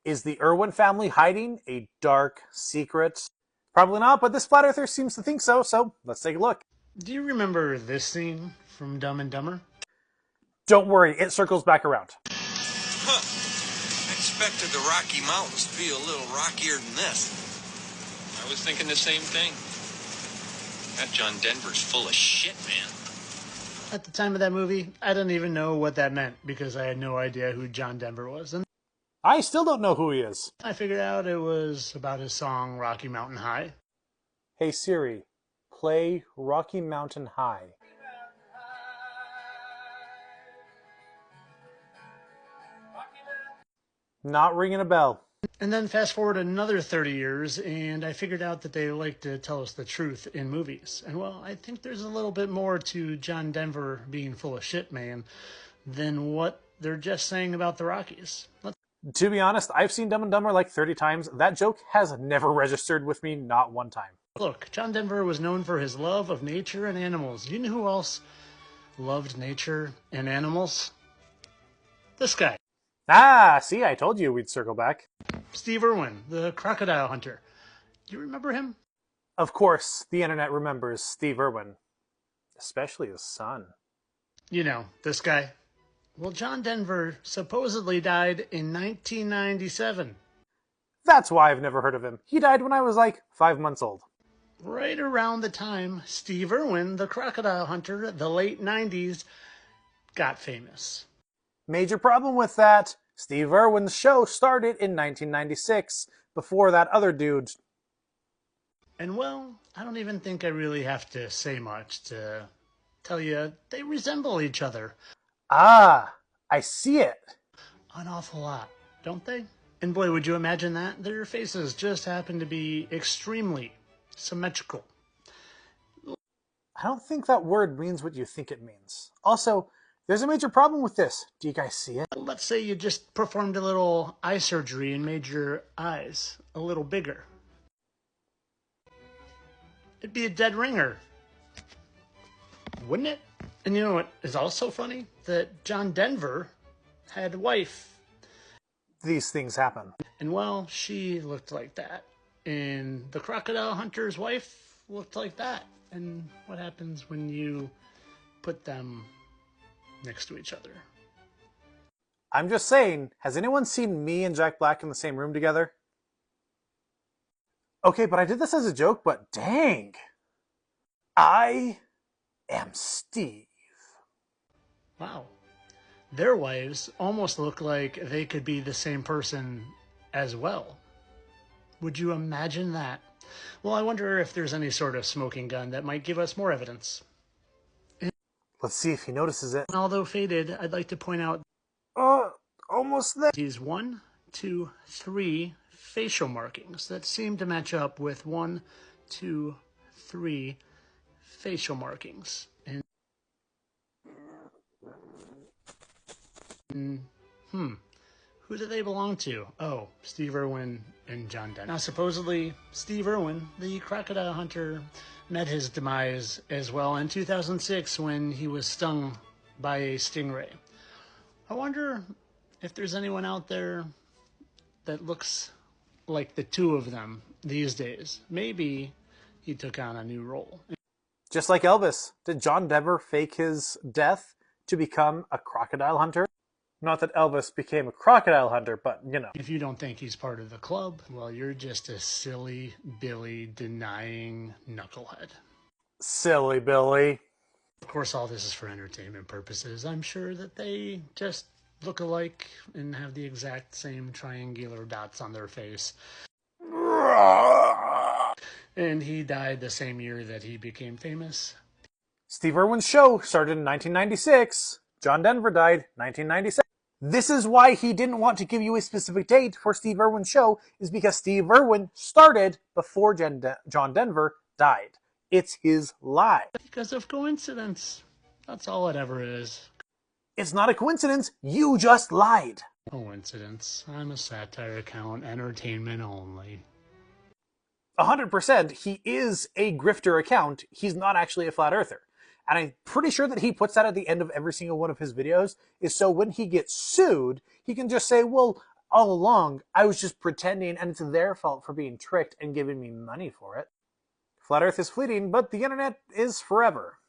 Is the Irwin family hiding a dark secret? Probably not, but this flat earther seems to think so, so let's take a look. Do you remember this scene from Dumb and Dumber? Don't worry, it circles back around. Huh. I expected the Rocky Mountains to be a little rockier than this. I was thinking the same thing. That John Denver's full of shit, man. At the time of that movie, I didn't even know what that meant because I had no idea who John Denver was. And I still don't know who he is. I figured out it was about his song Rocky Mountain High. Hey Siri, play Rocky Mountain High. Not ringing a bell. And then fast forward another 30 years, and I figured out that they like to tell us the truth in movies. And well, I think there's a little bit more to John Denver being full of shit, man, than what they're just saying about the Rockies. To be honest, I've seen Dumb and Dumber like 30 times. That joke has never registered with me, not one time. Look, John Denver was known for his love of nature and animals. You know who else loved nature and animals? This guy. Ah, see, I told you we'd circle back. Steve Irwin, the crocodile hunter. Do you remember him? Of course, the internet remembers Steve Irwin. Especially his son. You know, this guy. Well, John Denver supposedly died in 1997. That's why I've never heard of him. He died when I was like 5 months old. Right around the time Steve Irwin, the crocodile hunter, the late 90s, got famous. Major problem with that. Steve Irwin's show started in 1996, before that other dude. And well, I don't even think I really have to say much to tell you they resemble each other. Ah, I see it. An awful lot, don't they? And boy, would you imagine that? Their faces just happen to be extremely symmetrical. I don't think that word means what you think it means. Also, there's a major problem with this. Do you guys see it? Let's say you just performed a little eye surgery and made your eyes a little bigger. It'd be a dead ringer, wouldn't it? And you know what is also funny? That John Denver had a wife. These things happen. And well, she looked like that. And the crocodile hunter's wife looked like that. And what happens when you put them next to each other? I'm just saying, has anyone seen me and Jack Black in the same room together? Okay, but I did this as a joke, but dang. I am Steve. Wow. Their wives almost look like they could be the same person as well. Would you imagine that? Well, I wonder if there's any sort of smoking gun that might give us more evidence. Let's see if he notices it. Although faded, I'd like to point out Almost there. these 1, 2, 3 facial markings that seem to match up with 1, 2, 3 facial markings. And who do they belong to? Oh, Steve Irwin and John Denver. Now, supposedly, Steve Irwin, the crocodile hunter, met his demise as well in 2006 when he was stung by a stingray. I wonder if there's anyone out there that looks like the two of them these days. Maybe he took on a new role. Just like Elvis, did John Denver fake his death to become a crocodile hunter? Not that Elvis became a crocodile hunter, but you know. If you don't think he's part of the club, well, you're just a silly Billy denying knucklehead. Silly Billy. Of course, all this is for entertainment purposes. I'm sure that they just look alike and have the exact same triangular dots on their face. And he died the same year that he became famous. Steve Irwin's show started in 1996. John Denver died 1997. This is why he didn't want to give you a specific date for Steve Irwin's show, is because Steve Irwin started before John Denver died. It's his lie. Because of coincidence. That's all it ever is. It's not a coincidence. You just lied. Coincidence. I'm a satire account, entertainment only. 100%. He is a grifter account. He's not actually a flat earther. And I'm pretty sure that he puts that at the end of every single one of his videos, is so when he gets sued, he can just say, well, all along, I was just pretending, and it's their fault for being tricked and giving me money for it. Flat Earth is fleeting, but the internet is forever.